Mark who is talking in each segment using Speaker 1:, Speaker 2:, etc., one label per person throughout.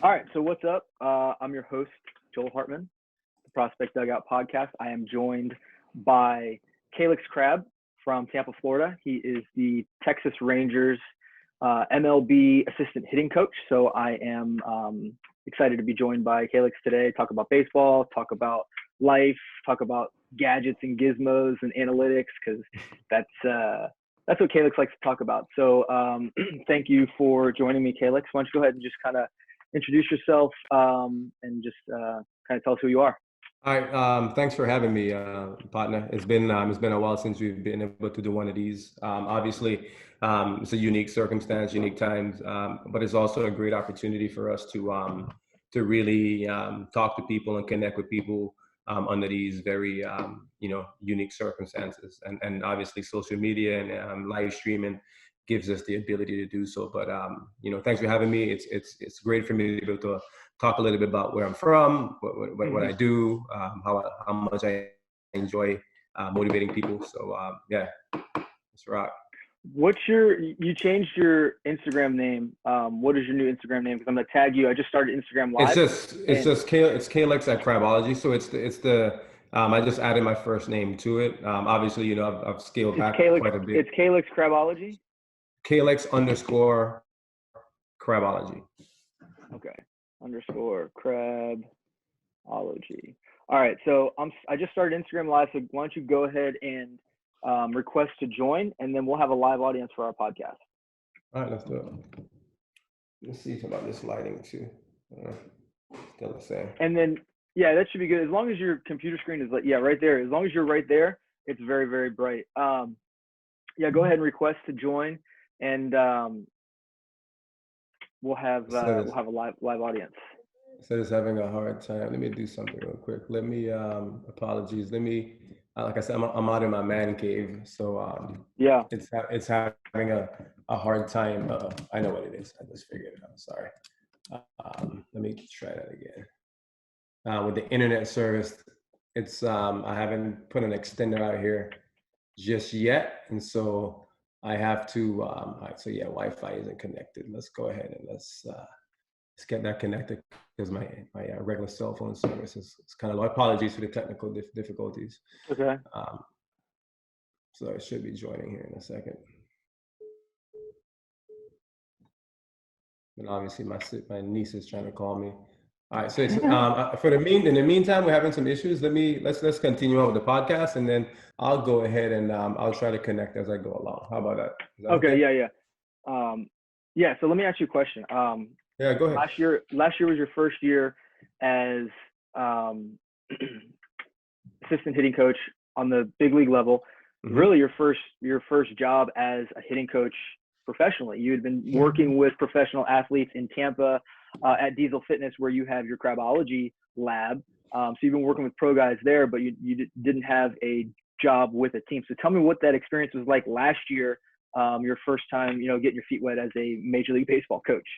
Speaker 1: All right, so what's up? I'm your host, Joel Hartman, the Prospect Dugout podcast. I am joined by Callix Crabbe from Tampa, Florida. He is the Texas Rangers MLB assistant hitting coach. So I am excited to be joined by Callix today, talk about baseball, talk about life, talk about gadgets and gizmos and analytics, because that's what Callix likes to talk about. So thank you for joining me, Callix. Why don't you go ahead and just kind of introduce yourself and just kind of tell us who you are.
Speaker 2: All right. Thanks for having me, partner. It's been a while since we've been able to do one of these. Obviously, it's a unique circumstance, unique times, but it's also a great opportunity for us to really talk to people and connect with people under these very unique circumstances. And obviously, social media and live streaming gives us the ability to do so. But thanks for having me. It's great for me to be able to talk a little bit about where I'm from, what I do, how much I enjoy motivating people. So yeah, let's rock.
Speaker 1: You changed your Instagram name. What is your new Instagram name? Because I'm gonna tag you. I just started Instagram Live.
Speaker 2: It's Callix at Crabology. So it's the I just added my first name to it. Obviously, I've scaled back quite a bit.
Speaker 1: It's Callix Crabology.
Speaker 2: Callix_Crabology.
Speaker 1: Okay. _Crabology. All right. So I just started Instagram Live. So why don't you go ahead and request to join, and then we'll have a live audience for our podcast.
Speaker 2: All right, let's do it. Let's see about this lighting too. Still the same.
Speaker 1: And then, yeah, that should be good. As long as your computer screen is right there. As long as you're right there, it's very, very bright. Yeah, go ahead and request to join, and we'll have a live audience.
Speaker 2: So it's having a hard time. Let me do something real quick. Let me apologies. Let me like I said, I'm out in my man cave, so
Speaker 1: yeah,
Speaker 2: it's having a hard time. I know what it is. I just figured it out. Sorry. Let me try that again. With the internet service, it's I haven't put an extender out here just yet, and so I have to. All right, so yeah, Wi-Fi isn't connected. Let's go ahead and let's get that connected, because my regular cell phone service is kind of low. Apologies for the technical difficulties.
Speaker 1: Okay.
Speaker 2: So I should be joining here in a second. And obviously my niece is trying to call me. All right, so it's, in the meantime, we're having some issues. Let's continue on with the podcast, and then I'll go ahead and I'll try to connect as I go along. How about that?
Speaker 1: Okay? Yeah. Yeah. So let me ask you a question.
Speaker 2: Yeah, go ahead.
Speaker 1: Last year was your first year as assistant hitting coach on the big league level. Mm-hmm. Really, your first job as a hitting coach professionally. You had been working with professional athletes in Tampa at Diesel Fitness, where you have your Crabology lab. So you've been working with pro guys there, but you didn't have a job with a team. So tell me what that experience was like last year, your first time, getting your feet wet as a Major League Baseball coach.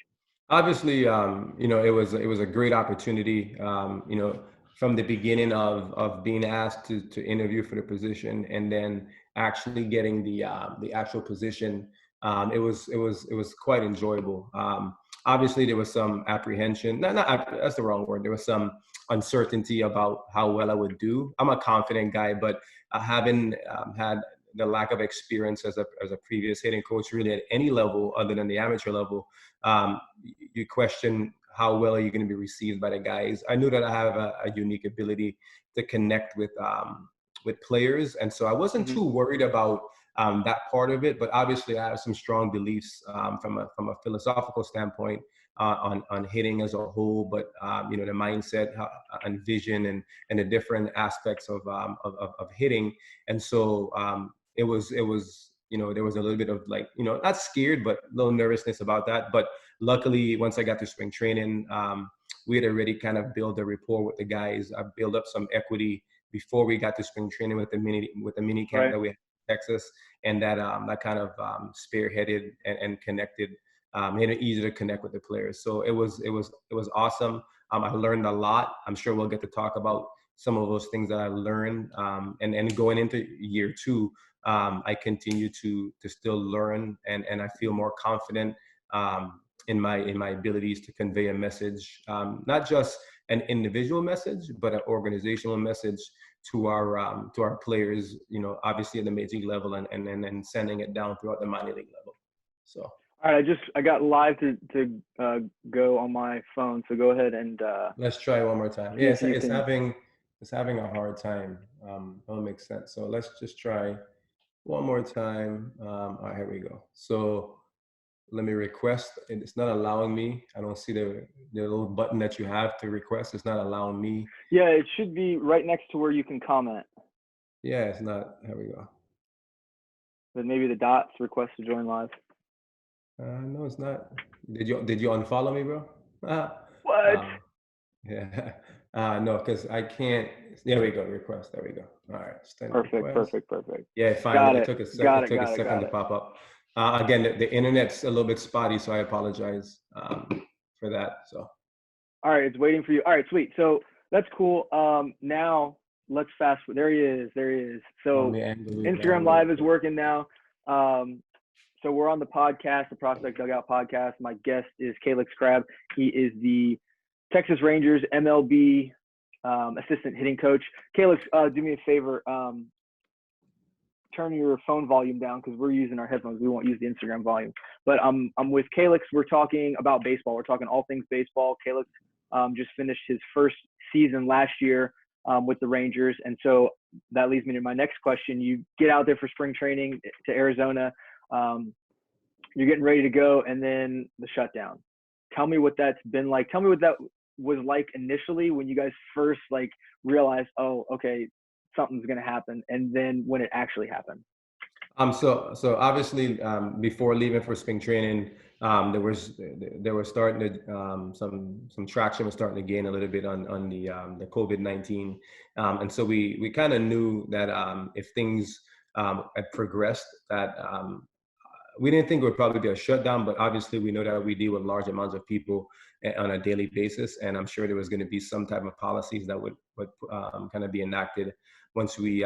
Speaker 2: Obviously, it was a great opportunity. From the beginning of being asked to interview for the position, and then actually getting the actual position, it was quite enjoyable. Obviously, there was some apprehension. That's the wrong word. There was some uncertainty about how well I would do. I'm a confident guy, but having had the lack of experience as a previous hitting coach, really at any level other than the amateur level, you question how well are you going to be received by the guys. I knew that I have a unique ability to connect with players, and so I wasn't too worried about that part of it. But obviously, I have some strong beliefs from a philosophical standpoint on hitting as a whole. But the mindset and vision and the different aspects of hitting, and so it was there was a little bit of not scared, but a little nervousness about that. But luckily, once I got to spring training, we had already kind of built a rapport with the guys. I built up some equity before we got to spring training with the mini camp that we had in Texas, and that kind of spearheaded and connected, made it easier to connect with the players. So it was awesome. I learned a lot. I'm sure we'll get to talk about some of those things that I learned, and going into year two, I continue to still learn, and I feel more confident in my abilities to convey a message, not just an individual message, but an organizational message to our players, obviously at the major league level, and sending it down throughout the minor league level. So.
Speaker 1: All right, I got live to go on my phone, so go ahead and
Speaker 2: let's try one more time. Yeah, it's having a hard time. That'll make sense. So let's just try one more time. All right, here we go. So let me request. It's not allowing me. I don't see the little button that you have to request. It's not allowing me.
Speaker 1: Yeah, it should be right next to where you can comment.
Speaker 2: Yeah, it's not. Here we go.
Speaker 1: But maybe the dots, request to join live.
Speaker 2: No, it's not. Did you unfollow me, bro?
Speaker 1: What?
Speaker 2: Yeah. No, because I can't. There we go. Request. There we go. All right.
Speaker 1: Perfect.
Speaker 2: Yeah, fine. It took a second. It took a second to pop up. Again, the internet's a little bit spotty, so I apologize for that. So.
Speaker 1: All right, it's waiting for you. All right, sweet. So that's cool. Now let's fast forward. There he is. So Instagram Live is working now. So we're on the podcast, the Prospect Dugout podcast. My guest is Callix Crabbe. He is the Texas Rangers MLB assistant hitting coach. Callix, do me a favor. Turn your phone volume down because we're using our headphones. We won't use the Instagram volume. But I'm with Callix. We're talking about baseball. We're talking all things baseball. Callix just finished his first season last year with the Rangers. And so that leads me to my next question. You get out there for spring training to Arizona. You're getting ready to go, and then the shutdown. Tell me what that's been like. Tell me what that was like initially when you guys first realized, oh, okay, something's going to happen, and then when it actually happened.
Speaker 2: So obviously, before leaving for spring training, there was starting to some traction was starting to gain a little bit on the COVID-19, and so we kind of knew that if things had progressed, that we didn't think it would probably be a shutdown, but obviously we know that we deal with large amounts of people on a daily basis, and I'm sure there was going to be some type of policies that would kind of be enacted once we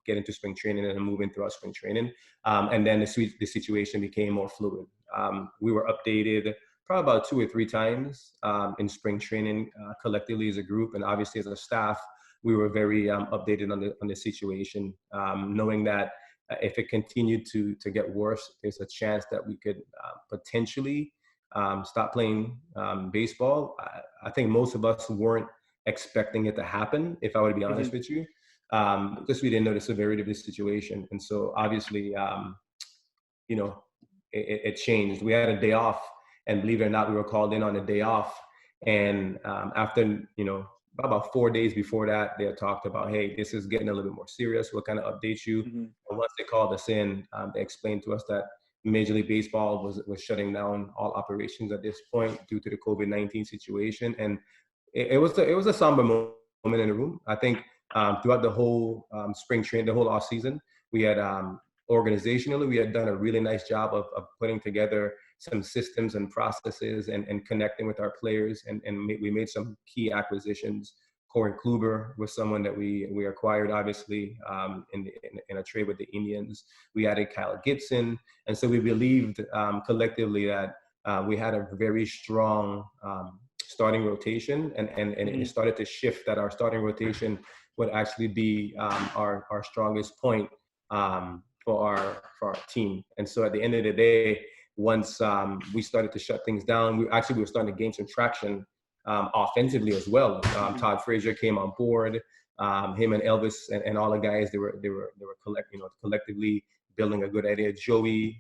Speaker 2: get into spring training and moving throughout spring training, and then the situation became more fluid. We were updated probably about 2 or 3 times in spring training collectively as a group, and obviously as a staff, we were very updated on the situation, knowing that if it continued to get worse, there's a chance that we could potentially stop playing baseball. I think most of us weren't expecting it to happen, if I were to be honest with you, because we didn't know the severity of the situation. And so obviously, it changed. We had a day off, and believe it or not, we were called in on a day off. And after, about 4 days before that, they had talked about, hey, this is getting a little bit more serious. We'll kind of update you. And once they called us in, they explained to us that Major League Baseball was shutting down all operations at this point due to the COVID-19 situation. And it was a somber moment in the room. I think throughout the whole spring training, the whole off season, we had organizationally, we had done a really nice job of putting together some systems and processes and connecting with our players. And we made some key acquisitions. Corey Kluber was someone that we acquired, obviously, in a trade with the Indians. We added Kyle Gibson. And so we believed collectively that we had a very strong starting rotation, and it started to shift that our starting rotation would actually be our strongest point for our team. And so at the end of the day, once we started to shut things down, we were starting to gain some traction offensively as well. Todd Frazier came on board. Him and Elvis and all the guys, they were collectively building a good idea. Joey,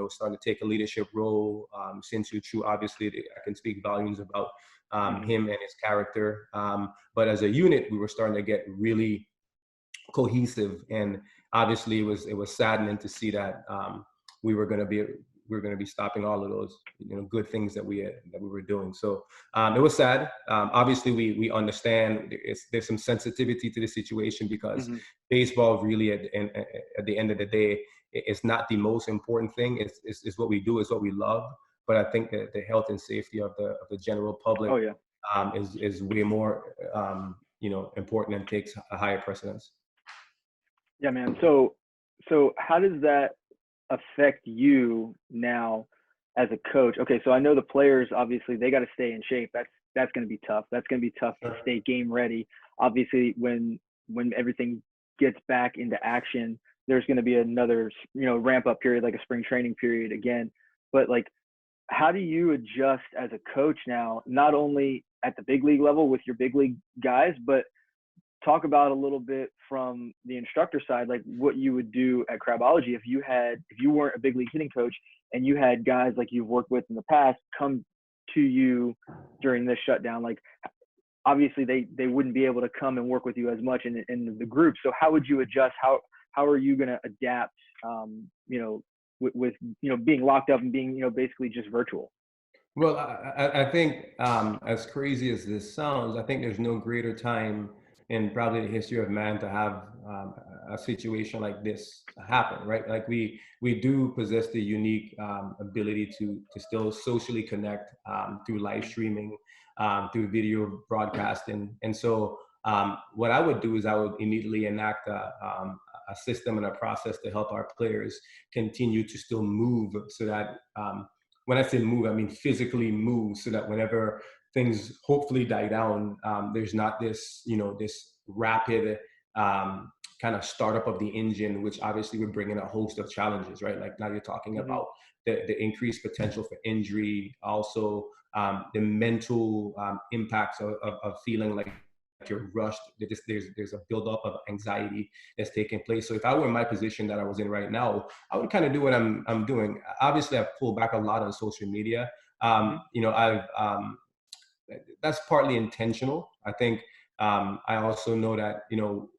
Speaker 2: starting to take a leadership role. Since Chu, obviously, I can speak volumes about him and his character. But as a unit, we were starting to get really cohesive, and obviously it was saddening to see that we were going to be stopping all of those good things that we were doing. So it was sad. Obviously we understand there's some sensitivity to the situation, because baseball really at the end of the day, it's not the most important thing. It's what we do, it's what we love. But I think that the health and safety of the general public is way more important and takes a higher precedence.
Speaker 1: Yeah, man. So how does that affect you now as a coach? Okay, so I know the players, obviously they got to stay in shape. That's going to be tough. That's going to be tough to stay game ready. Obviously, when everything gets back into action, there's going to be another, ramp up period, like a spring training period again. But like, how do you adjust as a coach now, not only at the big league level with your big league guys, but talk about a little bit from the instructor side, like what you would do at Crabology if you weren't a big league hitting coach and you had guys like you've worked with in the past come to you during this shutdown. Like, obviously they wouldn't be able to come and work with you as much in the group. So how would you adjust? How are you going to adapt, with being locked up and being, basically just virtual?
Speaker 2: Well, I think, as crazy as this sounds, I think there's no greater time in probably the history of man to have a situation like this happen, right? Like we do possess the unique ability to still socially connect through live streaming, through video broadcasting, and so what I would do is I would immediately enact a system and a process to help our players continue to still move, so that when I say move, I mean physically move, so that whenever things hopefully die down, there's not this, this rapid kind of startup of the engine, which obviously would bring in a host of challenges, right? Like now you're talking
Speaker 1: Mm-hmm.
Speaker 2: about the increased potential for injury, also the mental impacts of feeling like you're rushed. There's a buildup of anxiety that's taking place. So if I were in my position that I was in right now, I would kind of do what I'm doing. Obviously, I've pulled back a lot on social media.
Speaker 1: Mm-hmm.
Speaker 2: I've that's partly intentional. I think I also know that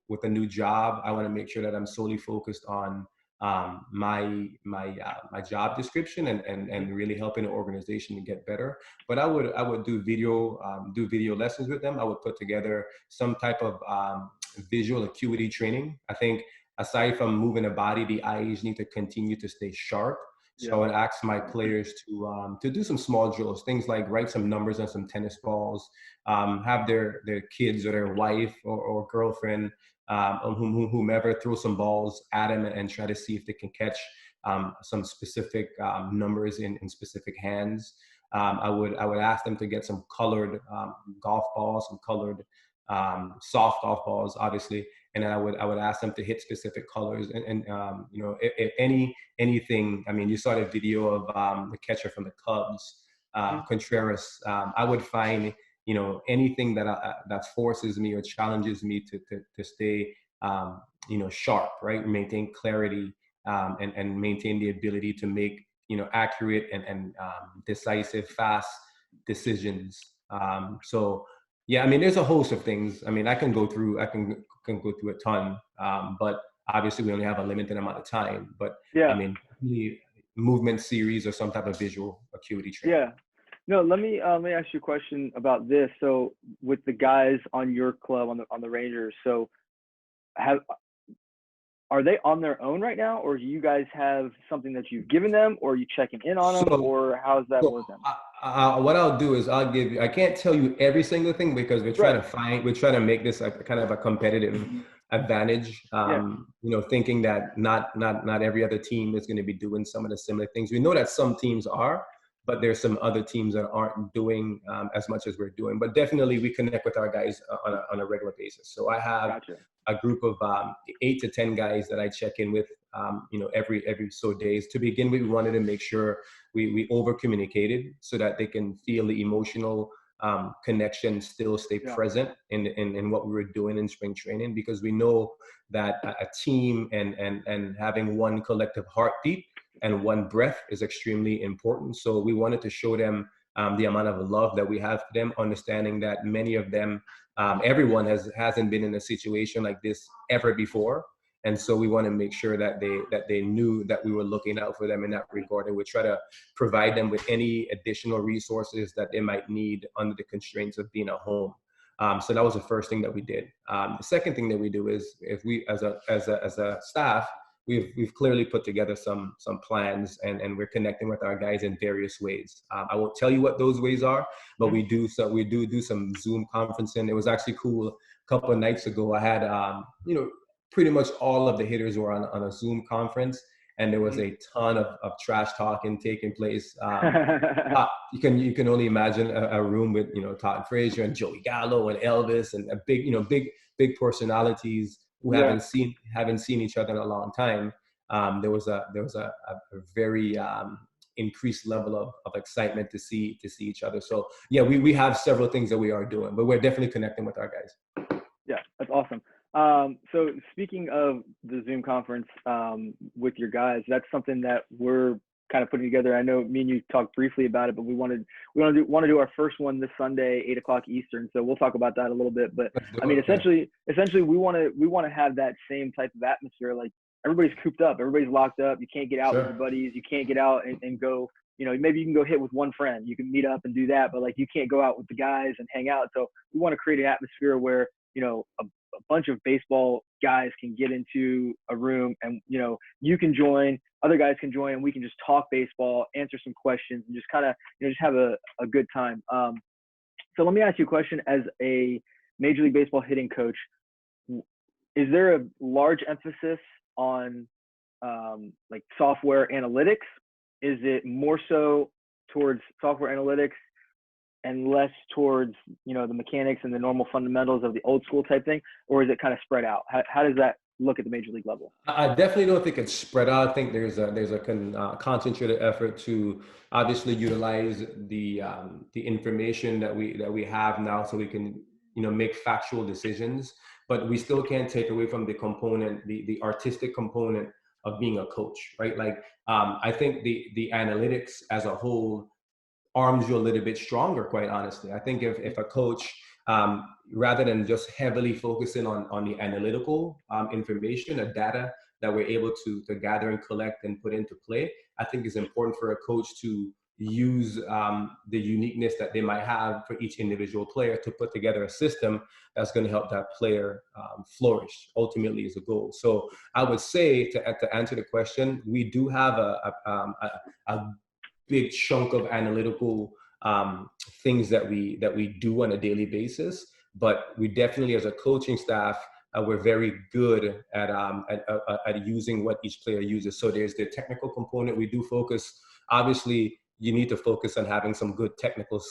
Speaker 2: with a new job, I want to make sure that I'm solely focused on my job description and really helping the organization to get better. But I would do video lessons with them. I would put together some type of visual acuity training. I think aside from moving the body, the eyes need to continue to stay sharp. So I would ask my players to do some small drills, things like write some numbers on some tennis balls, have their kids or their wife or girlfriend, whomever, throw some balls at them and try to see if they can catch some specific numbers in specific hands. I would ask them to get some colored golf balls, some colored soft golf balls, obviously, and then I would ask them to hit specific colors and if anything. I mean, you saw the video of the catcher from the Cubs, Contreras. I would find anything that forces me or challenges me to stay sharp, right? Maintain clarity, and maintain the ability to make accurate and decisive, fast decisions. So yeah, I mean, there's a host of things. I mean, I can go through a ton, but obviously we only have a limited amount of time. But
Speaker 1: Yeah.
Speaker 2: I mean, the movement series or some type of visual acuity training.
Speaker 1: Yeah. No, let me ask you a question about this. So with the guys on your club on the Rangers, so are they on their own right now, or do you guys have something that you've given them, or are you checking in on them, or how's that working?
Speaker 2: What I'll do is I can't tell you every single thing because we're trying to make this a kind of a competitive advantage. Thinking that not every other team is going to be doing some of the similar things. We know that some teams are, but there's some other teams that aren't doing as much as we're doing. But definitely we connect with our guys on a regular basis. So I have a group of 8 to 10 guys that I check in with, every so days. To begin with, we wanted to make sure we over communicated so that they can feel the emotional connection still stay present in what we were doing in spring training, because we know that a team and having one collective heartbeat and one breath is extremely important. So we wanted to show them the amount of love that we have for them, understanding that many of them, everyone hasn't been in a situation like this ever before. And so we want to make sure that they knew that we were looking out for them in that regard, and we try to provide them with any additional resources that they might need under the constraints of being at home. So that was the first thing that we did. The second thing that we do is, if we as a staff, we've clearly put together some plans, and we're connecting with our guys in various ways. I won't tell you what those ways are, but we do some Zoom conferencing. It was actually cool. A couple of nights ago, I had pretty much all of the hitters were on a Zoom conference, and there was a ton of trash talking taking place. You can only imagine a room with, you know, Todd Frazier and Joey Gallo and Elvis and a big, you know, big personalities who
Speaker 1: Yeah.
Speaker 2: haven't seen each other in a long time. There was a very increased level of excitement to see each other. So yeah, we have several things that we are doing, but we're definitely connecting with our guys.
Speaker 1: Yeah, that's awesome. So speaking of the Zoom conference with your guys, that's something that we're kind of putting together. I know me and you talked briefly about it, but we want to do our first one this Sunday, 8 o'clock Eastern. So we'll talk about that a little bit. But I mean, essentially, we want to have that same type of atmosphere. Like everybody's cooped up, everybody's locked up. You can't get out with your buddies. You can't get out and go. You know, maybe you can go hit with one friend. You can meet up and do that, but like you can't go out with the guys and hang out. So we want to create an atmosphere where, you know, a bunch of baseball guys can get into a room and, you know, you can join, other guys can join, and we can just talk baseball, answer some questions, and just kind of, you know, just have a good time. So let me ask you a question. As a Major League Baseball hitting coach, is there a large emphasis on like software analytics? Is it more so towards software analytics and less towards, you know, the mechanics and the normal fundamentals of the old school type thing, or is it kind of spread out? How does that look at the major league level?
Speaker 2: I definitely don't think it's spread out. I think there's a concentrated effort to obviously utilize the information that we have now, so we can, you know, make factual decisions. But we still can't take away from the component, the artistic component of being a coach, right? Like I think the analytics as a whole arms you a little bit stronger, quite honestly. I think if a coach, rather than just heavily focusing on the analytical information or data that we're able to gather and collect and put into play, I think it's important for a coach to use the uniqueness that they might have for each individual player to put together a system that's going to help that player flourish, ultimately, is a goal. So I would say, to answer the question, we do have a big chunk of analytical things that we do on a daily basis, but we definitely, as a coaching staff, we're very good at using what each player uses. So there's the technical component. We do focus, obviously, you need to focus on having some good technical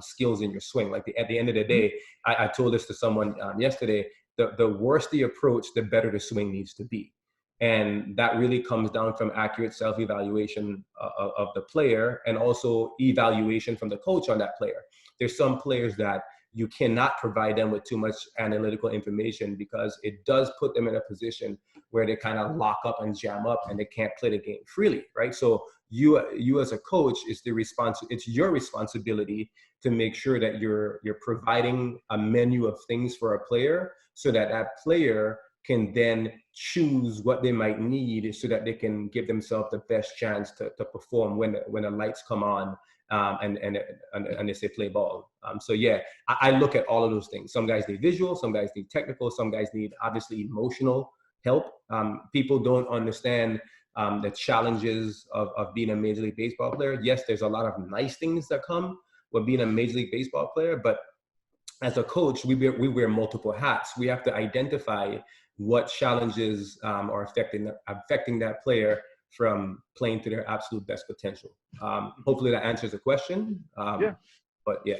Speaker 2: skills in your swing. Like at the end of the day, I told this to someone yesterday, the worse the approach, the better the swing needs to be. And that really comes down from accurate self-evaluation of the player, and also evaluation from the coach on that player. There's some players that you cannot provide them with too much analytical information, because it does put them in a position where they kind of lock up and jam up and they can't play the game freely, right? So you as a coach, it's your responsibility to make sure that you're providing a menu of things for a player, so that that player can then choose what they might need, so that they can give themselves the best chance to perform when the lights come on and they say play ball. So yeah, I look at all of those things. Some guys need visual, some guys need technical, some guys need obviously emotional help. People don't understand the challenges of being a Major League Baseball player. Yes, there's a lot of nice things that come with being a Major League Baseball player, but as a coach, we wear multiple hats. We have to identify what challenges are affecting that player from playing to their absolute best potential. Hopefully that answers the question.
Speaker 1: Yeah.
Speaker 2: But yeah.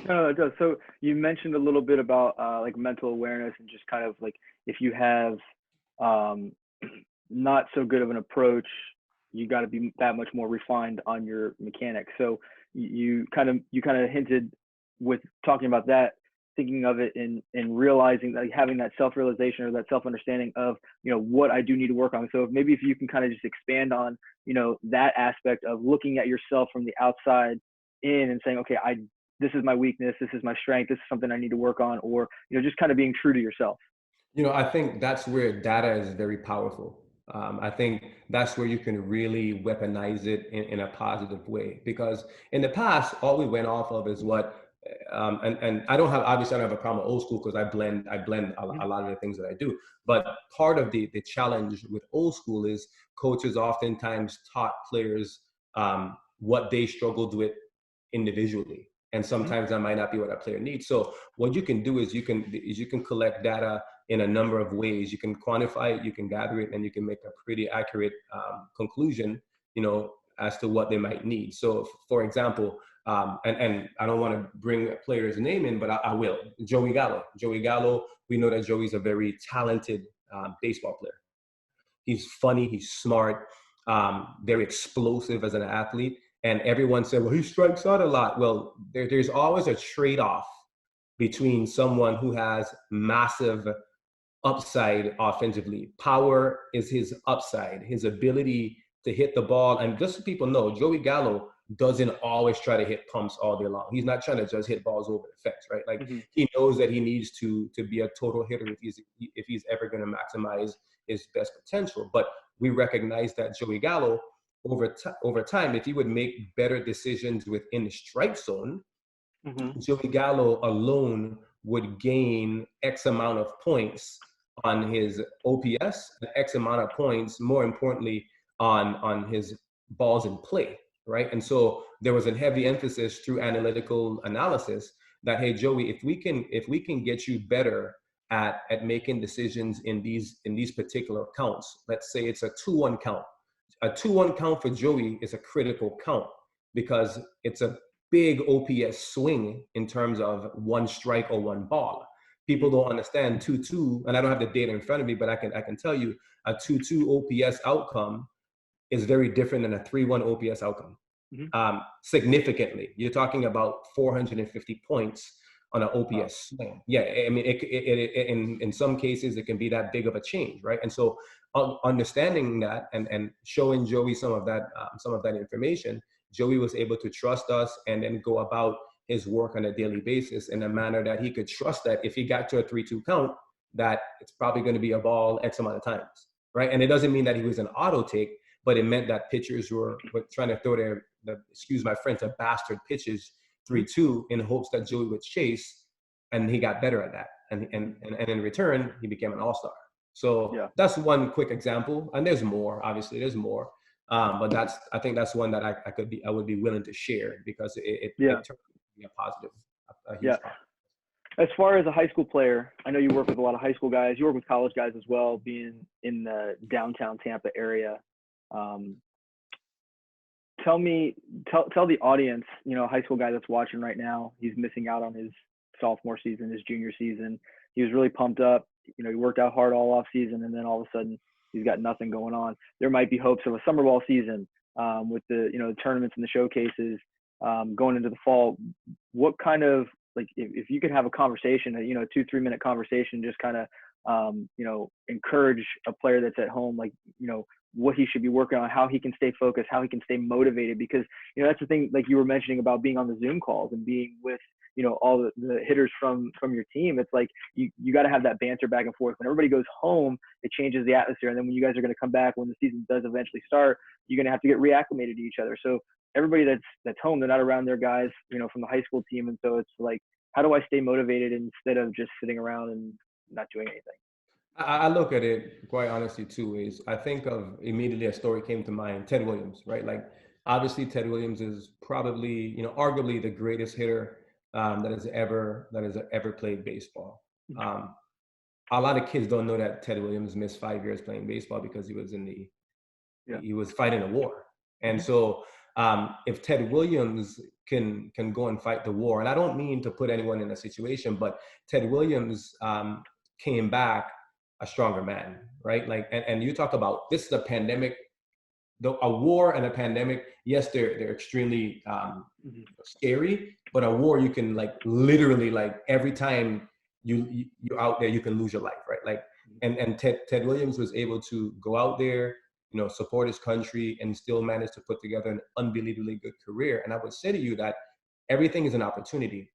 Speaker 1: No, it does. So you mentioned a little bit about like mental awareness, and just kind of like, if you have not so good of an approach, you got to be that much more refined on your mechanics. So you kind of hinted with talking about that, thinking of it in realizing, like having that self-realization or that self-understanding of, you know, what I do need to work on. So maybe if you can kind of just expand on, you know, that aspect of looking at yourself from the outside in and saying, okay, this is my weakness, this is my strength, this is something I need to work on, or, you know, just kind of being true to yourself.
Speaker 2: You know, I think that's where data is very powerful. I think that's where you can really weaponize it in a positive way, because in the past, all we went off of is what, and I don't have a problem with old school, because I blend a lot of the things that I do. But part of the challenge with old school is coaches oftentimes taught players what they struggled with individually, and sometimes that might not be what a player needs. So what you can do is you can collect data in a number of ways. You can quantify it, you can gather it, and you can make a pretty accurate conclusion, as to what they might need. So, for example, and I don't want to bring a player's name in, but I will. Joey Gallo. Joey Gallo, we know that Joey's a very talented baseball player. He's funny, he's smart, very explosive as an athlete. And everyone said, well, he strikes out a lot. Well, there's always a trade-off between someone who has massive upside offensively. Power is his upside, his ability to hit the ball. And just so people know, Joey Gallo doesn't always try to hit pumps all day long. He's not trying to just hit balls over the fence, right? Like he knows that he needs to be a total hitter if he's ever going to maximize his best potential. But we recognize that Joey Gallo, over time, if he would make better decisions within the strike zone, Joey Gallo alone would gain X amount of points on his OPS, X amount of points, more importantly, on his balls in play, right? And so there was a heavy emphasis through analytical analysis that, hey, Joey, if we can get you better at making decisions in these particular counts, let's say it's a 2-1 count. A 2-1 count for Joey is a critical count because it's a big OPS swing in terms of one strike or one ball. People don't understand 2-2, and I don't have the data in front of me, but I can tell you a 2-2 OPS outcome is very different than a 3-1 OPS outcome. Significantly, you're talking about 450 points on an OPS swing. Yeah, I mean, in some cases it can be that big of a change, right? And so understanding that and showing Joey some of that information, Joey was able to trust us and then go about his work on a daily basis in a manner that he could trust that if he got to a 3-2 count, that it's probably going to be a ball X amount of times, right? And it doesn't mean that he was an auto take, but it meant that pitchers were trying to throw excuse my French, a bastard pitches 3-2 in hopes that Joey would chase, and he got better at that. And in return, he became an all-star. So that's one quick example, and there's more. Obviously, there's more, but I think that's one that I would be willing to share because it turned out to be a positive. A huge positive.
Speaker 1: As far as a high school player, I know you work with a lot of high school guys. You work with college guys as well, being in the downtown Tampa area. Tell the audience, a high school guy that's watching right now, he's missing out on his sophomore season, his junior season. He was really pumped up. He worked out hard all off season, and then all of a sudden he's got nothing going on. There might be hopes of a summer ball season with the the tournaments and the showcases going into the fall. What kind of, like, if you could have a conversation, a 2-3 minute conversation, just kind of encourage a player that's at home, like what he should be working on, how he can stay focused, how he can stay motivated, because that's the thing, like you were mentioning about being on the Zoom calls and being with all the hitters from your team. It's like you got to have that banter back and forth. When everybody goes home, it changes the atmosphere, and then when you guys are going to come back, when the season does eventually start, you're going to have to get reacclimated to each other. So everybody that's home, they're not around their guys from the high school team, and so it's like, how do I stay motivated instead of just sitting around and not doing anything?
Speaker 2: I look at it quite honestly 2 ways. I think of immediately a story came to mind, Ted Williams, right? Like obviously Ted Williams is probably, arguably the greatest hitter that has ever played baseball. A lot of kids don't know that Ted Williams missed 5 years playing baseball because he was he was fighting a war. And so if Ted Williams can go and fight the war, and I don't mean to put anyone in a situation, but Ted Williams came back a stronger man, right? Like, and you talk about, this is a pandemic, a war and a pandemic. Yes, they're extremely scary, but a war, you can literally every time you're out there, you can lose your life, right? Like, and Ted Williams was able to go out there, support his country and still manage to put together an unbelievably good career. And I would say to you that everything is an opportunity.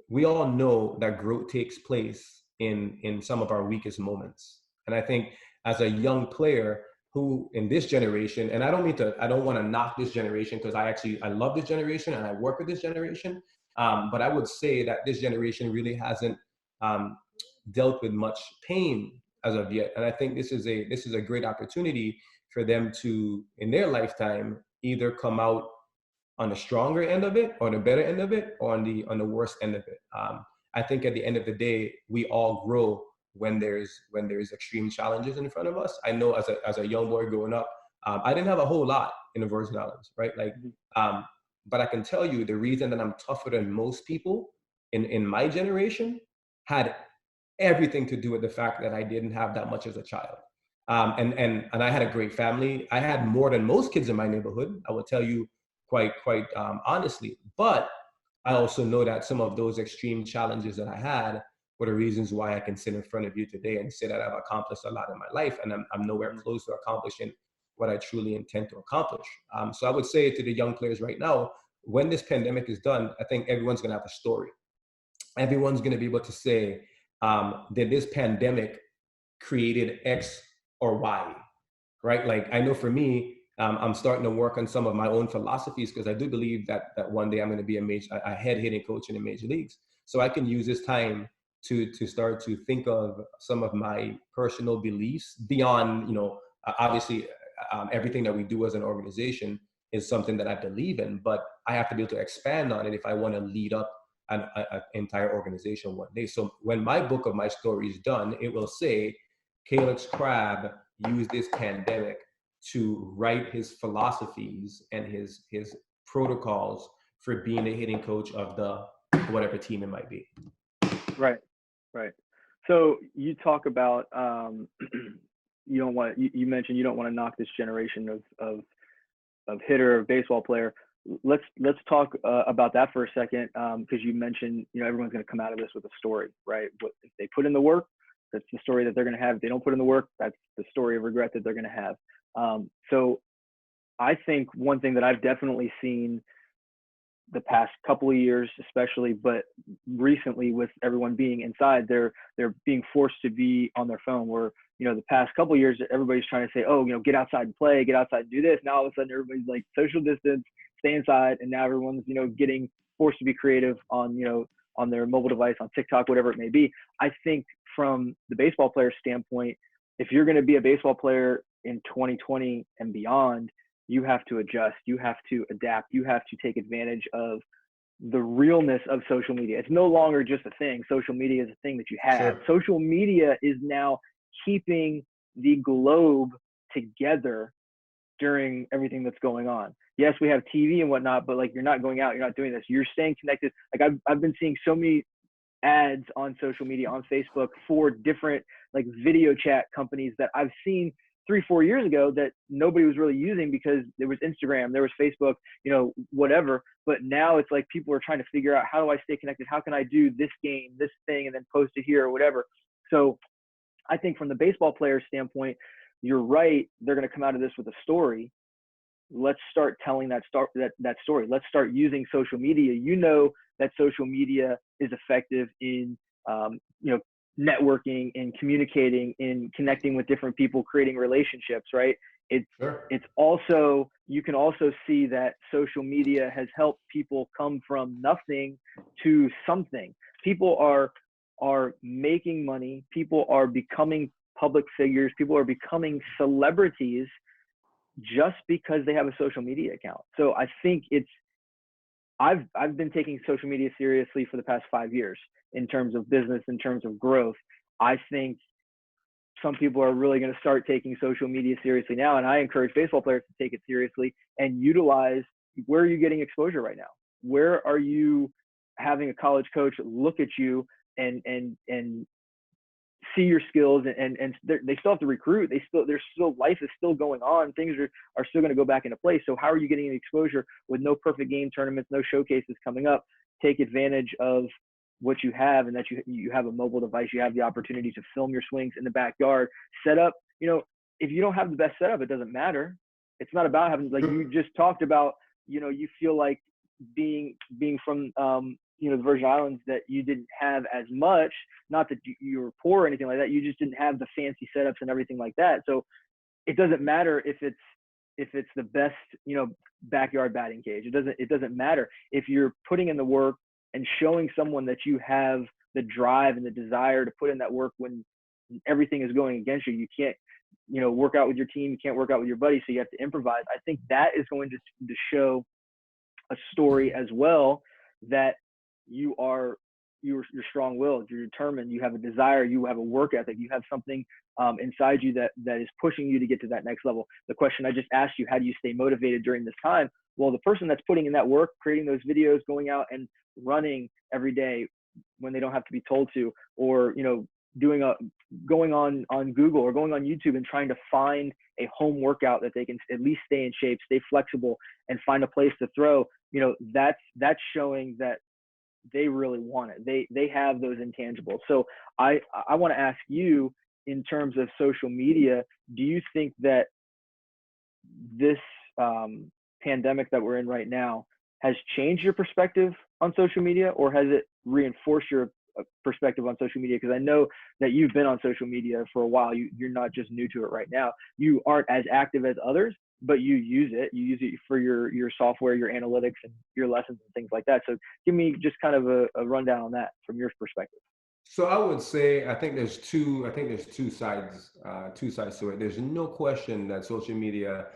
Speaker 2: We all know that growth takes place in some of our weakest moments. And I think as a young player who in this generation, and I don't want to knock this generation, because I love this generation and I work with this generation. But I would say that this generation really hasn't dealt with much pain as of yet. And I think this is a great opportunity for them to, in their lifetime, either come out on the stronger end of it or the better end of it, or on the worst end of it. I think at the end of the day, we all grow when there's extreme challenges in front of us. I know as a young boy growing up, I didn't have a whole lot in the Virgin Islands, right? Like,
Speaker 1: Mhm.
Speaker 2: but I can tell you the reason that I'm tougher than most people in my generation had everything to do with the fact that I didn't have that much as a child. And I had a great family. I had more than most kids in my neighborhood. I will tell you quite honestly. But I also know that some of those extreme challenges that I had were the reasons why I can sit in front of you today and say that I've accomplished a lot in my life, and I'm nowhere
Speaker 1: Mhm.
Speaker 2: close to accomplishing what I truly intend to accomplish. So I would say to the young players right now, when this pandemic is done, I think everyone's going to have a story. Everyone's going to be able to say that this pandemic created X or Y, right? Like I know for me, I'm starting to work on some of my own philosophies because I do believe that one day I'm going to be a head hitting coach in the major leagues. So I can use this time to start to think of some of my personal beliefs beyond, obviously everything that we do as an organization is something that I believe in, but I have to be able to expand on it if I want to lead up an entire organization one day. So when my book of my story is done, it will say Callix Crabbe used this pandemic to write his philosophies and his protocols for being a hitting coach of the whatever team it might be.
Speaker 1: Right, right. So you talk about you don't want you mentioned you don't want to knock this generation of hitter or baseball player. Let's talk about that for a second, because you mentioned everyone's going to come out of this with a story, right? What if they put in the work? That's the story that they're going to have. If they don't put in the work, that's the story of regret that they're going to have. So I think one thing that I've definitely seen the past couple of years, especially, but recently with everyone being inside, they're being forced to be on their phone. Where the past couple of years, everybody's trying to say, oh, get outside and play, get outside and do this. Now all of a sudden, everybody's like social distance, stay inside, and now everyone's getting forced to be creative on on their mobile device, on TikTok, whatever it may be. I think from the baseball player standpoint, if you're going to be a baseball player in 2020 and beyond, you have to adjust, you have to adapt, you have to take advantage of the realness of social media. It's no longer just a thing. Social media is a thing that you have.
Speaker 2: Sure.
Speaker 1: Social media is now keeping the globe together during everything that's going on. Yes, we have TV and whatnot, but like you're not going out, you're not doing this. You're staying connected. Like I've been seeing so many ads on social media, on Facebook, for different like video chat companies that I've seen 3-4 years ago that nobody was really using because there was Instagram, there was Facebook, whatever. But now it's like people are trying to figure out, how do I stay connected? How can I do this game, this thing, and then post it here or whatever? So I think from the baseball player standpoint, you're right. They're going to come out of this with a story. Let's start telling that story. Let's start using social media. That social media is effective in, networking, in communicating, in connecting with different people, creating relationships, right?
Speaker 2: Sure.
Speaker 1: It's also, you can also see that social media has helped people come from nothing to something. People are making money. People are becoming public figures. People are becoming celebrities just because they have a social media account. So I think I've been taking social media seriously for the past 5 years in terms of business, in terms of growth. I think some people are really going to start taking social media seriously now, and I encourage baseball players to take it seriously and utilize. Where are you getting exposure right now? Where are you having a college coach look at you and see your skills, and they still have to recruit. There's still, life is still going on. Things are still going to go back into place. So how are you getting the exposure with no perfect game tournaments, no showcases coming up? Take advantage of what you have, and that you have a mobile device. You have the opportunity to film your swings in the backyard. Set up, if you don't have the best setup, it doesn't matter. It's not about having, like you just talked about, you feel like being from the Virgin Islands, that you didn't have as much. Not that you were poor or anything like that. You just didn't have the fancy setups and everything like that. So it doesn't matter if it's the best, backyard batting cage. It doesn't matter if you're putting in the work and showing someone that you have the drive and the desire to put in that work when everything is going against you. You can't, work out with your team. You can't work out with your buddies. So you have to improvise. I think that is going to show a story as well, that you are you're strong-willed, you're determined, you have a desire, you have a work ethic, you have something inside you that is pushing you to get to that next level. The question I just asked you, how do you stay motivated during this time? Well, the person that's putting in that work, creating those videos, going out and running every day when they don't have to be told to, or going on Google or going on YouTube and trying to find a home workout that they can at least stay in shape, stay flexible, and find a place to throw. That's showing that they really want it. They have those intangibles. So I want to ask you, in terms of social media, do you think that this pandemic that we're in right now has changed your perspective on social media, or has it reinforced your perspective on social media? Because I know that you've been on social media for a while. You're not just new to it right now. You aren't as active as others, but you use it. You use it for your software, your analytics, and your lessons and things like that. So give me just kind of a rundown on that from your perspective.
Speaker 2: So I would say I think there's two sides to it. There's no question that social media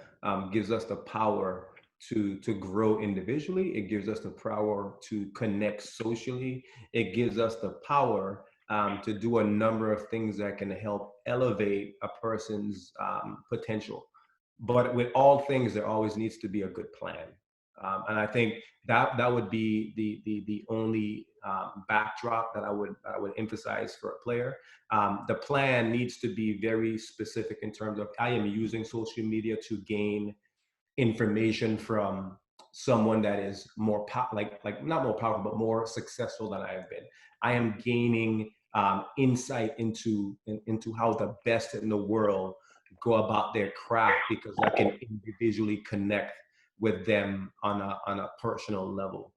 Speaker 2: gives us the power to grow individually. It gives us the power to connect socially. It gives us the power to do a number of things that can help elevate a person's potential. But with all things, there always needs to be a good plan. And I think that would be the only backdrop that I would emphasize for a player. The plan needs to be very specific in terms of, I am using social media to gain information from someone that is more like not more powerful, but more successful than I have been. I am gaining insight into how the best in the world go about their craft, because I can individually connect with them on a personal level.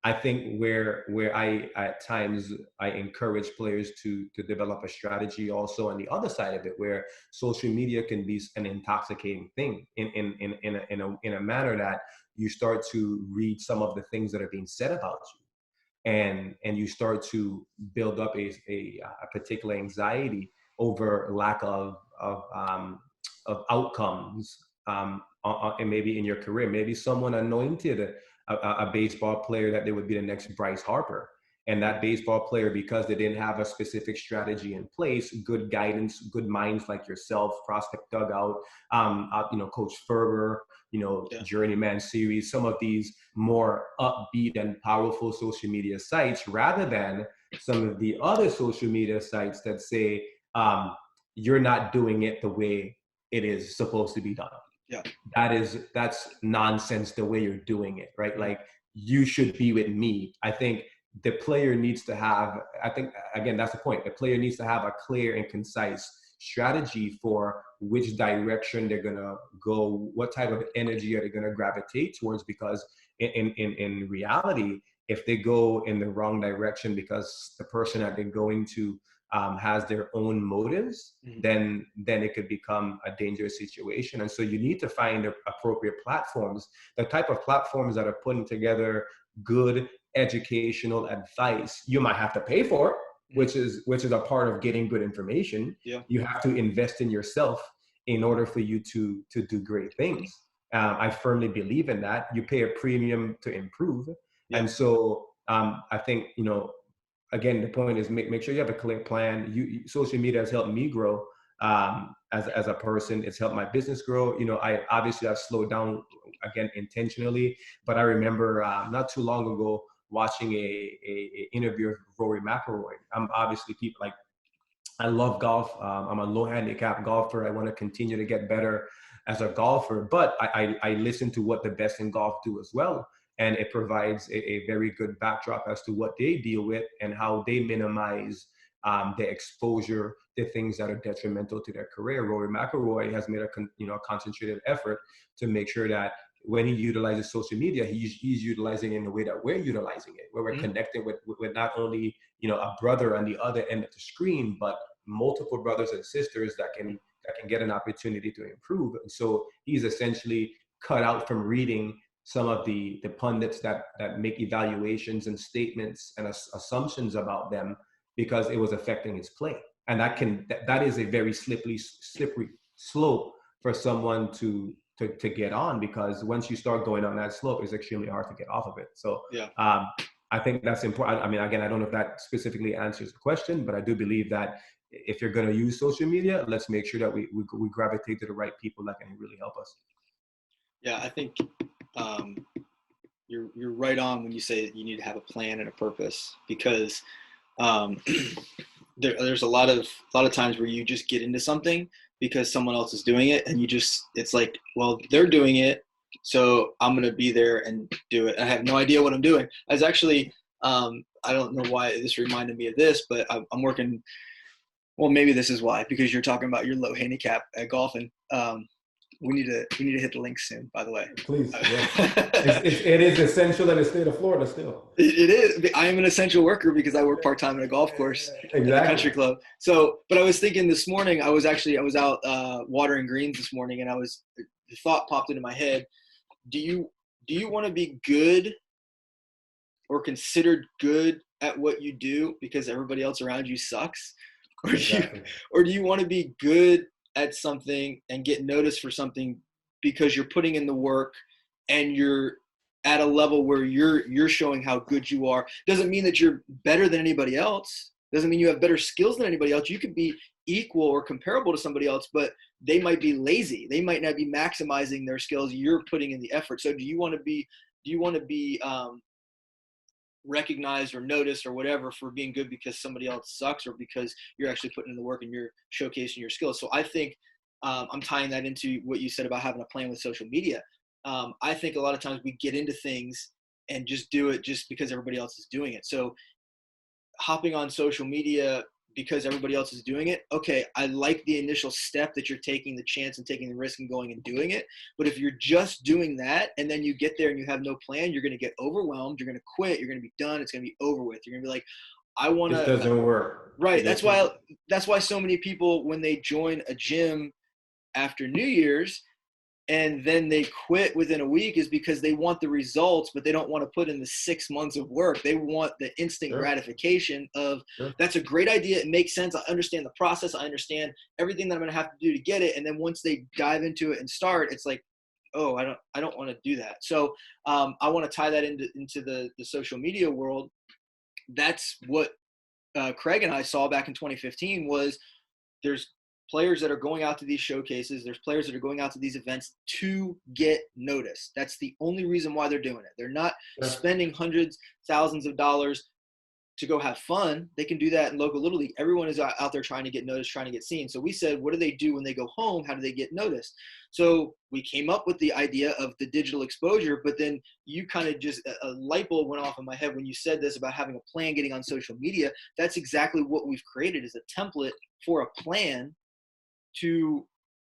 Speaker 2: I think where I at times I encourage players to develop a strategy also on the other side of it, where social media can be an intoxicating thing in a manner that you start to read some of the things that are being said about you, and you start to build up a particular anxiety over lack of outcomes, and maybe in your career. Maybe someone anointed a baseball player that they would be the next Bryce Harper. And that baseball player, because they didn't have a specific strategy in place, good guidance, good minds like yourself, Prospect Dugout, Coach Ferber, Journeyman Series, some of these more upbeat and powerful social media sites, rather than some of the other social media sites that say, you're not doing it the way it is supposed to be done.
Speaker 3: Yeah.
Speaker 2: That's nonsense the way you're doing it, right? Like, you should be with me. I think the player needs to have, again, that's the point. The player needs to have a clear and concise strategy for which direction they're going to go, what type of energy are they going to gravitate towards, because in reality, if they go in the wrong direction because the person that they're going to has their own motives, then it could become a dangerous situation. And so you need to find the appropriate platforms, the type of platforms that are putting together good educational advice. You might have to pay for it, which is a part of getting good information.
Speaker 3: Yeah.
Speaker 2: You have to invest in yourself in order for you to do great things. I firmly believe in that. You pay a premium to improve. Yeah. And so I think, again, the point is make sure you have a clear plan. Social media has helped me grow as a person. It's helped my business grow. I've slowed down again intentionally, but I remember not too long ago watching a interview of Rory McIlroy. I'm obviously I love golf. I'm a low handicap golfer. I want to continue to get better as a golfer, but I listen to what the best in golf do as well. And it provides a very good backdrop as to what they deal with and how they minimize the exposure to things that are detrimental to their career. Rory McIlroy has made a concentrated effort to make sure that when he utilizes social media, he's utilizing it in the way that we're utilizing it, where we're connecting with not only a brother on the other end of the screen, but multiple brothers and sisters that can get an opportunity to improve. And so he's essentially cut out from reading some of the pundits that make evaluations and statements and assumptions about them, because it was affecting his play. And that is a very slippery slope for someone to get on, because once you start going on that slope, it's extremely hard to get off of it. So yeah. I think that's important. I mean, again, I don't know if that specifically answers the question, but I do believe that if you're going to use social media, let's make sure that we gravitate to the right people that can really help us.
Speaker 3: Yeah, I think you're right on when you say that you need to have a plan and a purpose, because there's a lot of times where you just get into something because someone else is doing it, and it's like, well, they're doing it, so I'm going to be there and do it. I have no idea what I'm doing. I was actually, I don't know why this reminded me of this, but I'm working, well, maybe this is why, because you're talking about your low handicap at golfing. We need to hit the link soon, by the way.
Speaker 2: Please. Yeah. it is essential in the state of Florida still.
Speaker 3: It is. I am an essential worker because I work part-time at a golf course at the country club. So, but I was thinking this morning, I was out watering greens this morning, and the thought popped into my head. Do you want to be good or considered good at what you do because everybody else around you sucks? Or do you want to be good at something and get noticed for something because you're putting in the work and you're at a level where you're showing how good you are? Doesn't mean that you're better than anybody else. Doesn't mean you have better skills than anybody else. You could be equal or comparable to somebody else, but they might be lazy. They might not be maximizing their skills. You're putting in the effort. So do you want to be recognized or noticed or whatever for being good because somebody else sucks, or because you're actually putting in the work and you're showcasing your skills? So I think I'm tying that into what you said about having a plan with social media. I think a lot of times we get into things and just do it just because everybody else is doing it. So hopping on social media because everybody else is doing it, okay, I like the initial step that you're taking the chance and taking the risk and going and doing it. But if you're just doing that and then you get there and you have no plan, you're going to get overwhelmed. You're going to quit. You're going to be done. It's going to be over with. You're going to be like, I want to.
Speaker 2: It doesn't work.
Speaker 3: Right. That's why so many people, when they join a gym after New Year's and then they quit within a week, is because they want the results, but they don't want to put in the 6 months of work. They want the instant gratification of, that's a great idea. It makes sense. I understand the process. I understand everything that I'm going to have to do to get it. And then once they dive into it and start, it's like, oh, I don't want to do that. So I want to tie that into the social media world. That's what Craig and I saw back in 2015 was there's players that are going out to these showcases. There's players that are going out to these events to get noticed. That's the only reason why they're doing it. They're not spending hundreds, thousands of dollars to go have fun. They can do that in local Little League. Everyone is out there trying to get noticed, trying to get seen. So we said, what do they do when they go home? How do they get noticed? So we came up with the idea of the digital exposure, but then you kind of just, a light bulb went off in my head when you said this about having a plan, getting on social media. That's exactly what we've created, is a template for a plan to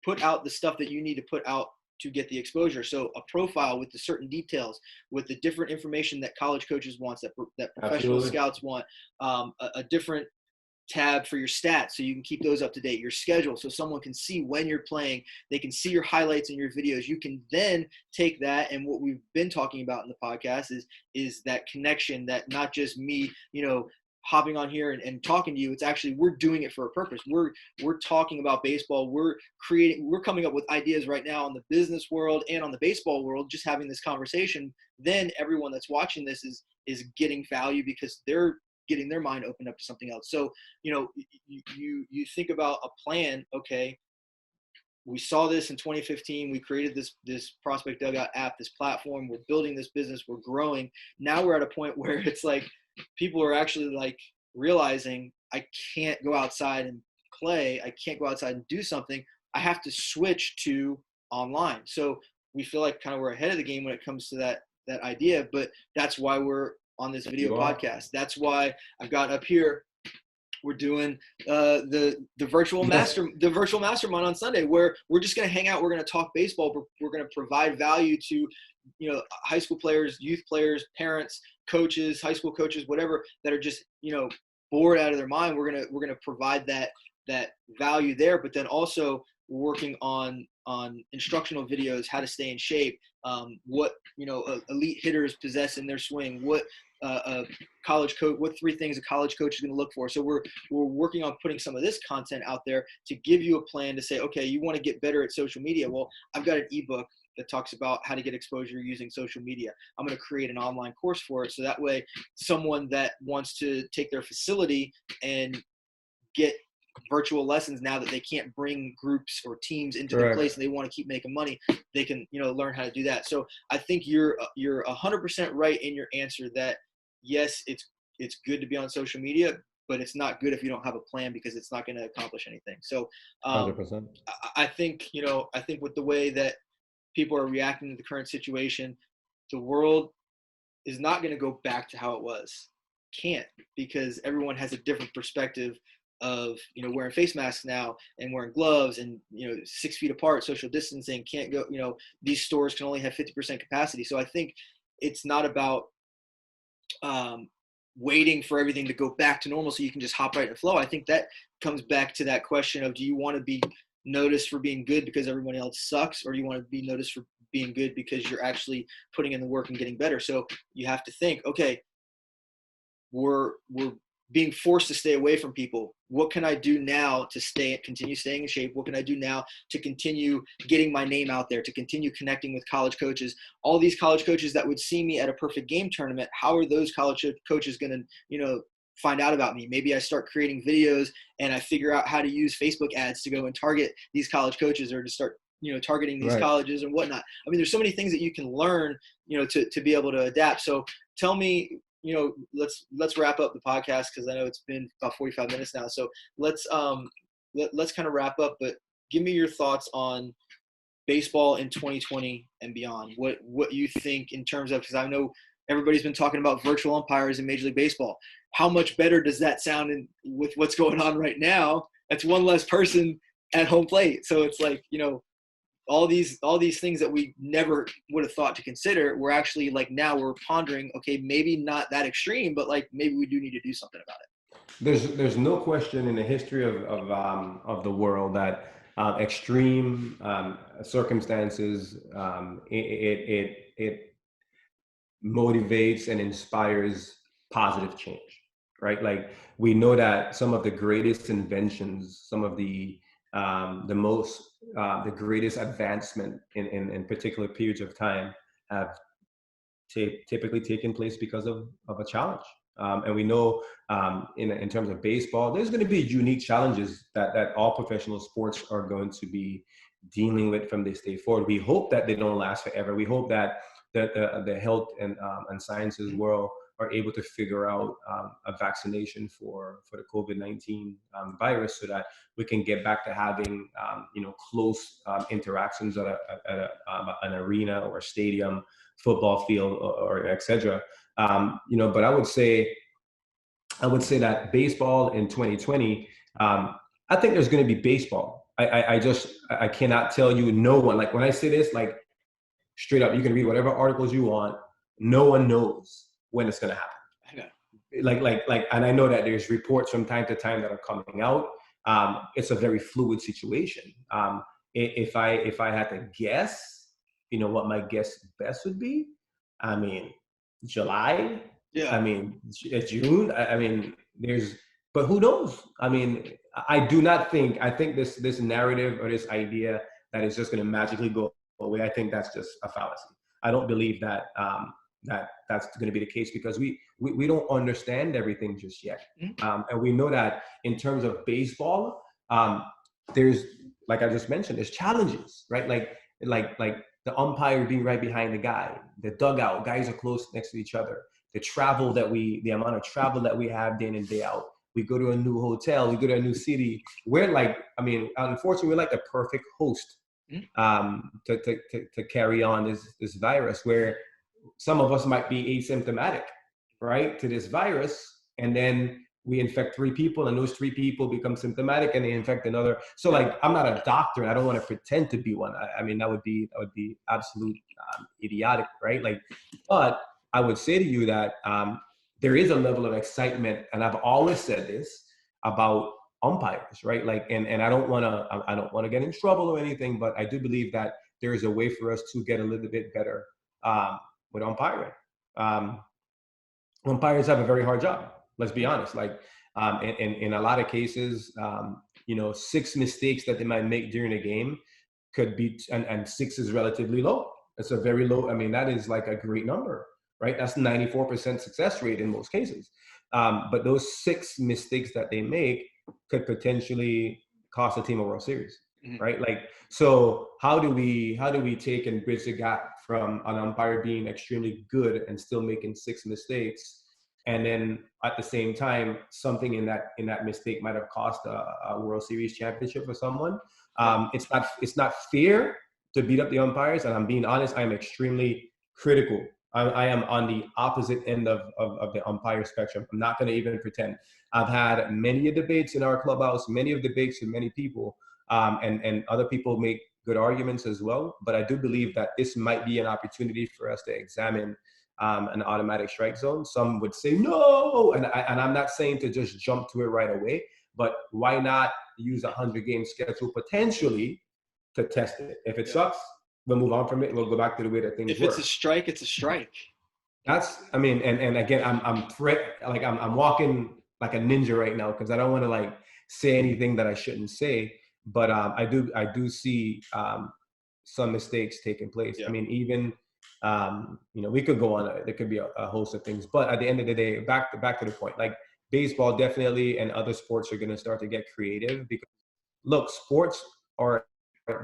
Speaker 3: put out the stuff that you need to put out to get the exposure. So a profile with the certain details, with the different information that college coaches want, that professional scouts want, a different tab for your stats so you can keep those up to date, your schedule so someone can see when you're playing, they can see your highlights and your videos. You can then take that, and what we've been talking about in the podcast is that connection, that not just me, hopping on here and talking to you. It's actually, we're doing it for a purpose. We're talking about baseball. We're coming up with ideas right now in the business world and on the baseball world, just having this conversation. Then everyone that's watching this is getting value because they're getting their mind opened up to something else. So, you think about a plan. Okay, we saw this in 2015. We created this Prospect Dugout app, this platform. We're building this business. We're growing. Now we're at a point where it's like, people are actually like realizing, I can't go outside and play. I can't go outside and do something. I have to switch to online. So we feel like kind of we're ahead of the game when it comes to that idea, but that's why we're on this video podcast. That's why I've got up here, we're doing the virtual mastermind on Sunday, where we're just going to hang out. We're going to talk baseball. We're going to provide value to, high school players, youth players, parents, coaches, high school coaches, whatever, that are just, bored out of their mind. We're going to provide that value there, but then also working on instructional videos, how to stay in shape, what, elite hitters possess in their swing, what what 3 things a college coach is going to look for. So we're working on putting some of this content out there to give you a plan to say, okay, you want to get better at social media. Well, I've got an ebook that talks about how to get exposure using social media. I'm going to create an online course for it. So that way someone that wants to take their facility and get virtual lessons, now that they can't bring groups or teams into their place and they want to keep making money, they can, learn how to do that. So I think you're 100% right in your answer that yes, it's good to be on social media, but it's not good if you don't have a plan, because it's not going to accomplish anything. So
Speaker 2: 100%.
Speaker 3: I think with the way that people are reacting to the current situation, the world is not going to go back to how it was. Can't, because everyone has a different perspective of wearing face masks now and wearing gloves and 6 feet apart, social distancing, can't go, these stores can only have 50% capacity. So I think it's not about waiting for everything to go back to normal so you can just hop right in the flow. I think that comes back to that question of, do you want to be noticed for being good because everyone else sucks, or do you want to be noticed for being good because you're actually putting in the work and getting better? So you have to think, okay, we're being forced to stay away from people. What can I do now to continue staying in shape? What can I do now to continue getting my name out there, to continue connecting with college coaches? All these college coaches that would see me at a perfect game tournament, how are those college coaches going to, find out about me? Maybe I start creating videos and I figure out how to use Facebook ads to go and target these college coaches, or to start, targeting these colleges and whatnot. I mean, there's so many things that you can learn, to be able to adapt. So tell me, let's wrap up the podcast, because I know it's been about 45 minutes now. So let's kind of wrap up, but give me your thoughts on baseball in 2020 and beyond. What you think in terms of, because I know everybody's been talking about virtual umpires in Major League Baseball. How much better does that sound with what's going on right now? That's one less person at home plate. So it's like, all these things that we never would have thought to consider, we're actually, like, now we're pondering, okay, maybe not that extreme, but like maybe we do need to do something about it.
Speaker 2: There's no question in the history of the world that extreme circumstances, it motivates and inspires positive change, right? Like, we know that some of the greatest inventions, some of the greatest advancement in particular periods of time have typically taken place because of a challenge. And we know in terms of baseball, there's going to be unique challenges that all professional sports are going to be dealing with from this day forward. We hope that they don't last forever. We hope that the health and sciences world are able to figure out a vaccination for the COVID-19 virus, so that we can get back to having close interactions at an arena or a stadium, football field, or etc. But I would say that baseball in 2020, I think there's going to be baseball. I cannot tell you, no one, like, when I say this, like, straight up, you can read whatever articles you want. No one knows when it's going to happen.
Speaker 3: I know.
Speaker 2: Like, and I know that there's reports from time to time that are coming out. It's a very fluid situation. If I had to guess, what my guess best would be, I mean, July.
Speaker 3: Yeah.
Speaker 2: I mean, June. But who knows? I mean, I think this narrative or this idea that it's just going to magically go away, I think that's just a fallacy. I don't believe that that's going to be the case, because we don't understand everything just yet. And we know that in terms of baseball, there's, like I just mentioned, there's challenges, right? Like the umpire being right behind the guy, the dugout, guys are close next to each other. The amount of travel that we have day in and day out. We go to a new hotel, we go to a new city. Unfortunately, we're like the perfect host to carry on this virus, where some of us might be asymptomatic, right, to this virus, and then we infect 3 people, and those 3 people become symptomatic, and they infect another. So, like, I'm not a doctor, and I don't want to pretend to be one. I mean, that would be absolute idiotic, right? Like, but I would say to you that there is a level of excitement, and I've always said this about umpires, right? Like, and I don't want to get in trouble or anything, but I do believe that there is a way for us to get a little bit better with umpiring. umpires have a very hard job. Let's be honest. Like in a lot of cases, 6 mistakes that they might make during a game could be, and 6 is relatively low. It's a very low. I mean, that is like a great number, right? That's 94% success rate in most cases. But those 6 mistakes that they make could potentially cost a team a World Series, right? Like, so how do we take and bridge the gap from an umpire being extremely good and still making 6 mistakes, and then at the same time, something in that mistake might have cost a World Series championship for someone. It's not fair to beat up the umpires, and I'm being honest. I am extremely critical. I am on the opposite end of the umpire spectrum. I'm not going to even pretend. I've had many debates in our clubhouse, many of debates with many people, and other people make good arguments as well. But I do believe that this might be an opportunity for us to examine an automatic strike zone. Some would say no, and I'm not saying to just jump to it right away, but why not use a 100-game schedule potentially to test it? If it sucks, we'll move on from it. We'll go back to the way that things work.
Speaker 3: If it's a strike, it's a strike.
Speaker 2: That's, I mean, and again, I'm walking like a ninja right now because I don't want to like say anything that I shouldn't say. But I do see some mistakes taking place. Yeah. I mean, even we could go on. There could be a host of things, but at the end of the day, back to the point. Like baseball, definitely, and other sports are going to start to get creative because look, sports are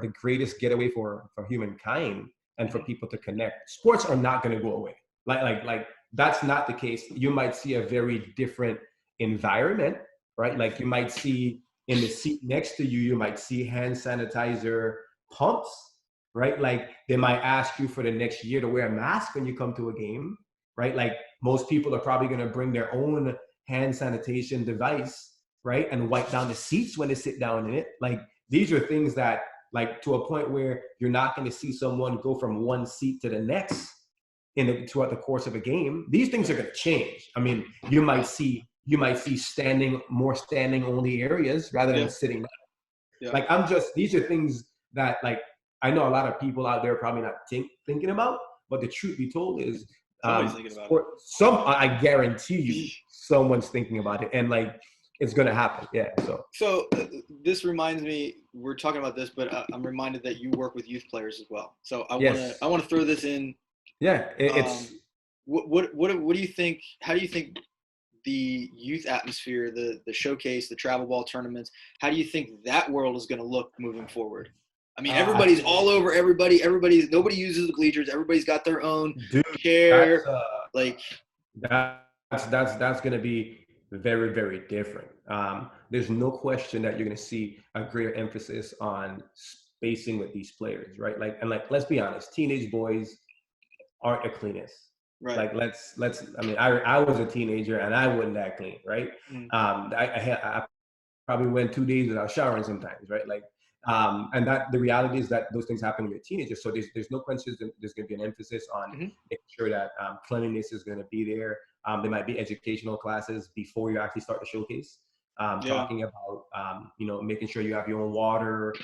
Speaker 2: the greatest getaway for humankind and for people to connect. Sports are not going to go away. Like that's not the case. You might see a very different environment, right? Like you might see in the seat next to you, you might see hand sanitizer pumps, right? Like they might ask you for the next year to wear a mask when you come to a game, right? Like most people are probably going to bring their own hand sanitation device, right? And wipe down the seats when they sit down in it. Like these are things that, like, to a point where you're not going to see someone go from one seat to the next throughout the course of a game. These things are going to change. I mean, you might see standing only areas rather than sitting down. Yeah. Like these are things that, like, I know a lot of people out there are probably not thinking about, but the truth be told is
Speaker 3: thinking about it.
Speaker 2: I guarantee you someone's thinking about it, and like it's going to happen. Yeah.
Speaker 3: So this reminds me, we're talking about this, but I'm reminded that you work with youth players as well. So I want to throw this in.
Speaker 2: Yeah. It's
Speaker 3: what do you think? How do you think the youth atmosphere, the showcase, the travel ball tournaments, how do you think that world is going to look moving forward? I mean, everybody's all over everybody. Nobody uses the bleachers. Everybody's got their own chair.
Speaker 2: That's going to be very, very different. There's no question that you're going to see a greater emphasis on spacing with these players, right? Like, let's be honest, teenage boys aren't the cleanest. Right. Like let's. I mean, I was a teenager and I wasn't that clean, right? I probably went 2 days without showering sometimes, right? Like, and that the reality is that those things happen when you're teenagers. So there's no question there's going to be an emphasis on making sure that cleanliness is going to be there. There might be educational classes before you actually start the showcase. Talking about, making sure you have your own water.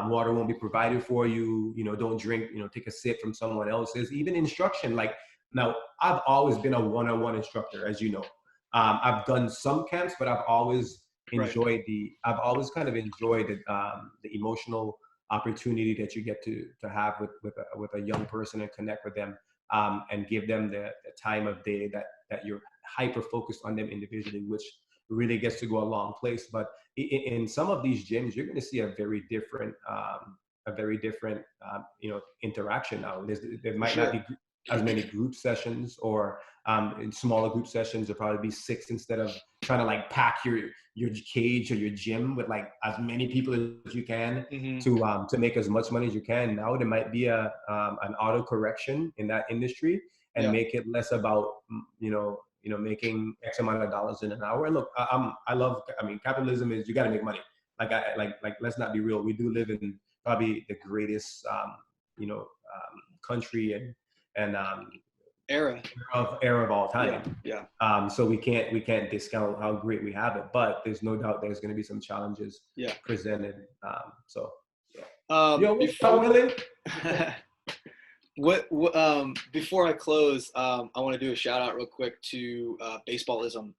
Speaker 2: Water won't be provided for you. Don't drink, take a sip from someone else's. Even instruction. Like, now, I've always been a one-on-one instructor, as you know. I've done some camps, but I've always enjoyed I've always kind of enjoyed the emotional opportunity that you get to have with a young person and connect with them, and give them the time of day that you're hyper focused on them individually, which really gets to go a long place. But in some of these gyms, you're going to see a very different interaction now. There might not be as many group sessions, or in smaller group sessions, there'll probably be 6 instead of trying to like pack your cage or your gym with like as many people as you can to make as much money as you can. Now there might be an auto correction in that industry and make it less about making X amount of dollars in an hour. And look, I mean, capitalism is, you got to make money. Like let's not be real. We do live in probably the greatest country and
Speaker 3: era
Speaker 2: of all time. Yeah. So we can't discount how great we have it, but there's no doubt there's going to be some challenges presented.
Speaker 3: Before I close, I want to do a shout out real quick to Baseballism.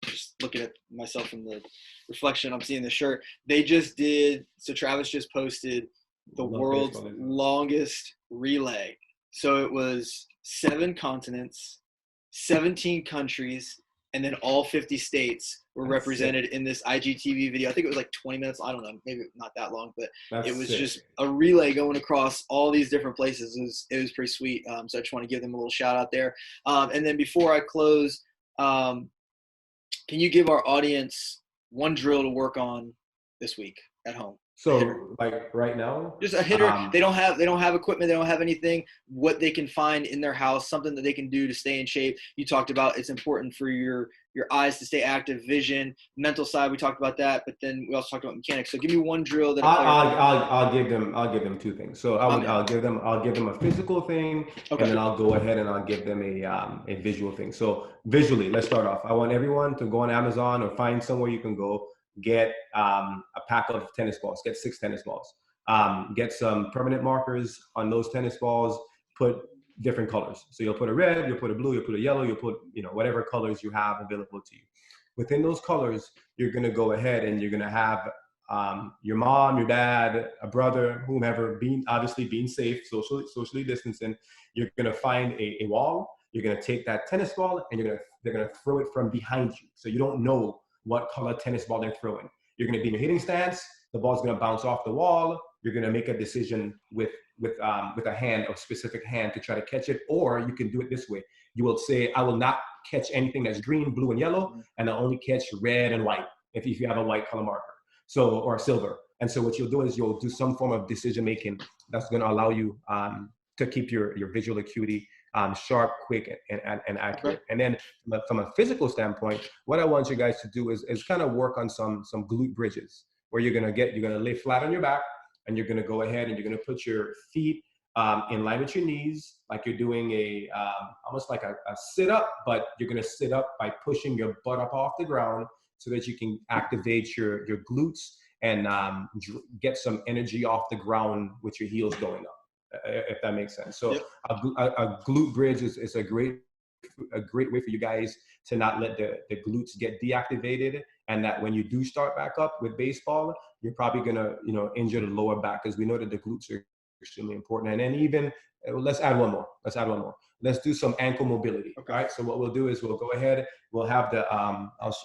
Speaker 3: Just looking at myself in the reflection, I'm seeing the shirt. They just did, so Travis just posted the world's longest relay. So it was 7 continents, 17 countries, and then all 50 states were represented in this IGTV video. I think it was like 20 minutes. I don't know, maybe not that long, but it was just a relay going across all these different places. It was pretty sweet. So I just want to give them a little shout out there. And then before I close, can you give our audience one drill to work on this week at home?
Speaker 2: So like right now,
Speaker 3: just a hitter. They don't have equipment. They don't have anything. What they can find in their house, something that they can do to stay in shape. You talked about it's important for your eyes to stay active, vision, mental side. We talked about that, but then we also talked about mechanics. So give me one drill that
Speaker 2: I'll give them 2 things. So I'll give them a physical thing, and then I'll go ahead and I'll give them a visual thing. So visually, let's start off. I want everyone to go on Amazon or find somewhere you can go. Get a pack of tennis balls. Get 6 tennis balls. Get some permanent markers on those tennis balls. Put different colors. So you'll put a red, you'll put a blue, you'll put a yellow, you'll put whatever colors you have available to you. Within those colors, you're gonna go ahead and you're gonna have your mom, your dad, a brother, whomever, being safe, socially distancing. You're gonna find a wall. You're gonna take that tennis ball and they're gonna throw it from behind you. So you don't know what color tennis ball they're throwing. You're going to be in a hitting stance. The ball's going to bounce off the wall. You're going to make a decision with a specific hand to try to catch it. Or you can do it this way. You will say, I will not catch anything that's green, blue, and yellow, and I'll only catch red and white if you have a white color marker, or silver. And so what you'll do is you'll do some form of decision making that's going to allow you to keep your visual acuity sharp, quick, and accurate. And then from a physical standpoint, what I want you guys to do is kind of work on some glute bridges, where you're gonna lay flat on your back, and you're gonna go ahead and you're gonna put your feet in line with your knees, like you're doing almost like a sit up, but you're gonna sit up by pushing your butt up off the ground so that you can activate your glutes and get some energy off the ground with your heels going up. If that makes sense. So a glute bridge is a great way for you guys to not let the glutes get deactivated, and that when you do start back up with baseball, you're probably gonna injure the lower back, because we know that the glutes are extremely important. And then even let's add one more. Let's do some ankle mobility. All right. So what we'll do is we'll go ahead. We'll have the I'll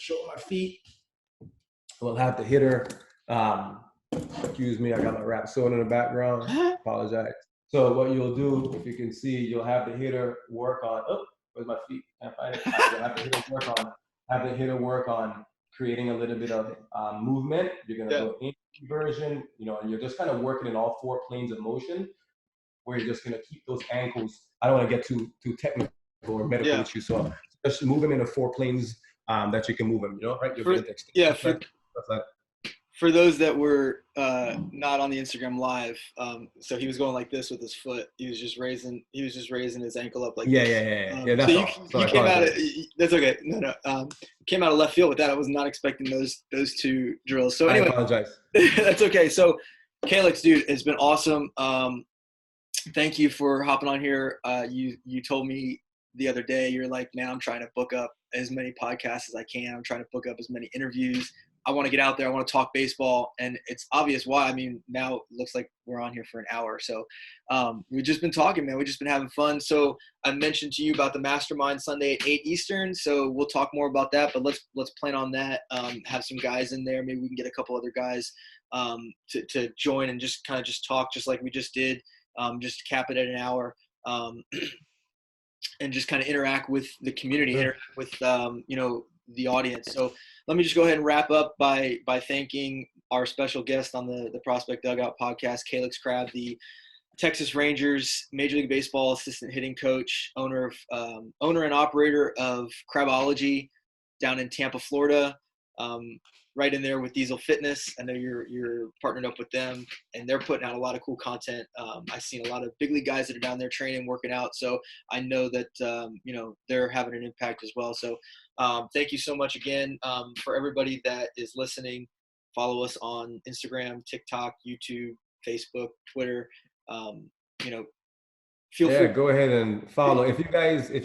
Speaker 2: show my feet. We'll have the hitter. Excuse me, I got my rap soda in the background. Apologize. So what you'll do, if you can see, you'll have the hitter work on. Oh, where's my feet? Can't find it. You'll have the hitter work on creating a little bit of movement. You're gonna go in inversion, and you're just kind of working in all 4 planes of motion, where you're just gonna keep those ankles. I don't want to get too technical or medical with you, so just move them into 4 planes that you can move them. Right?
Speaker 3: For those that were not on the Instagram live, so he was going like this with his foot. He was just raising his ankle up like this.
Speaker 2: Yeah. That's
Speaker 3: so
Speaker 2: all.
Speaker 3: You came out of that's okay. No. Came out of left field with that. I was not expecting those 2 drills. So anyway,
Speaker 2: I apologize.
Speaker 3: That's okay. So, Callix, dude, it's been awesome. Thank you for hopping on here. You told me the other day, you're like, man, I'm trying to book up as many podcasts as I can. I'm trying to book up as many interviews. I want to get out there. I want to talk baseball, and it's obvious why. I mean, now it looks like we're on here for an hour. So we've just been talking, man. We've just been having fun. So I mentioned to you about the Mastermind Sunday at 8 Eastern. So we'll talk more about that, but let's plan on that. Have some guys in there. Maybe we can get a couple other guys to join and just kind of talk just like we just did, just cap it at an hour. And just kind of interact with the community, interact with, the audience. So let me just go ahead and wrap up by thanking our special guest on the Prospect Dugout podcast, Callix Crabbe, the Texas Rangers Major League Baseball assistant hitting coach, owner and operator of Crabology down in Tampa, Florida. Right in there with Diesel Fitness. I know you're partnered up with them, and they're putting out a lot of cool content. I've seen a lot of big league guys that are down there training, working out. So I know that, they're having an impact as well. So thank you so much again. For everybody that is listening, follow us on Instagram, TikTok, YouTube, Facebook, Twitter. feel
Speaker 2: Yeah,
Speaker 3: free.
Speaker 2: go ahead and follow. If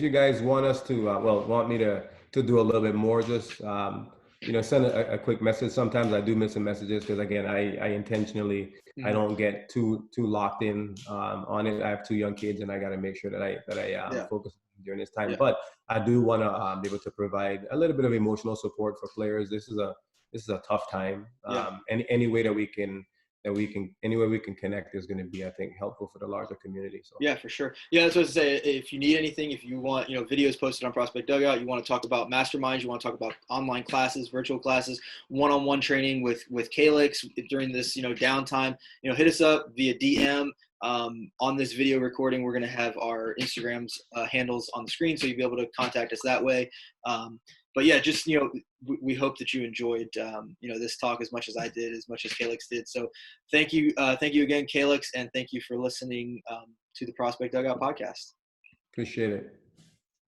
Speaker 2: you guys want us to, want me to do a little bit more, just send a quick message. Sometimes I do miss some messages because again, I intentionally I don't get too locked in on it. I have two young kids, and I got to make sure that I
Speaker 3: Yeah.
Speaker 2: focus during this time.
Speaker 3: Yeah.
Speaker 2: But I do want to be able to provide a little bit of emotional support for players. This is a tough time.
Speaker 3: Yeah.
Speaker 2: Any way that we can any way we can connect is going to be, I think, helpful for the larger community. So
Speaker 3: Yeah, for sure. Yeah, that's what I was say. If you need anything, if you want, videos posted on Prospect Dugout, you want to talk about masterminds, you want to talk about online classes, virtual classes, one-on-one training with Callix during this, downtime, hit us up via DM. On this video recording, we're going to have our Instagram's handles on the screen, so you'll be able to contact us that way. But yeah, just, we hope that you enjoyed, this talk as much as I did, as much as Callix did. So thank you again, Callix, and thank you for listening to the Prospect Dugout podcast.
Speaker 2: appreciate it.